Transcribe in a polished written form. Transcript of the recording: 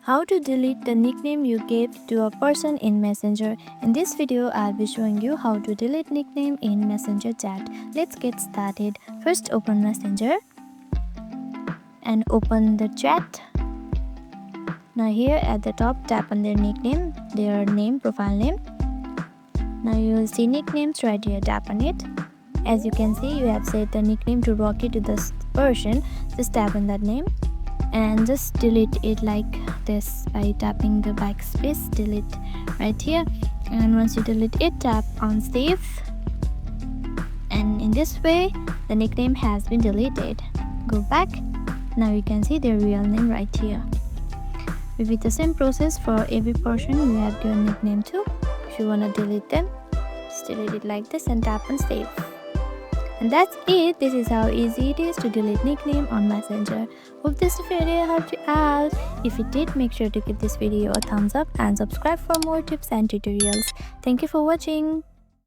How to delete the nickname you gave to a person in Messenger. In this video, I'll be showing you how to delete nickname in Messenger chat. Let's get started. First, open Messenger and open the chat. Now here at the top, tap on their nickname, their name, profile name. Now you will see nicknames right here, tap on it. As you can see, you have set the nickname to Rocky to this person. Just tap on that name and just delete it like this by tapping the backspace. Delete right here, and once you delete it, tap on save, and in this way the nickname has been deleted. Go back. Now you can see their real name right here. Repeat the same process for every person you have given nickname to. If you want to delete them, just delete it like this and tap on save. And that's it. This is how easy it is to delete nickname on Messenger. Hope this video helped you out. If it did, make sure to give this video a thumbs up and subscribe for more tips and tutorials. Thank you for watching.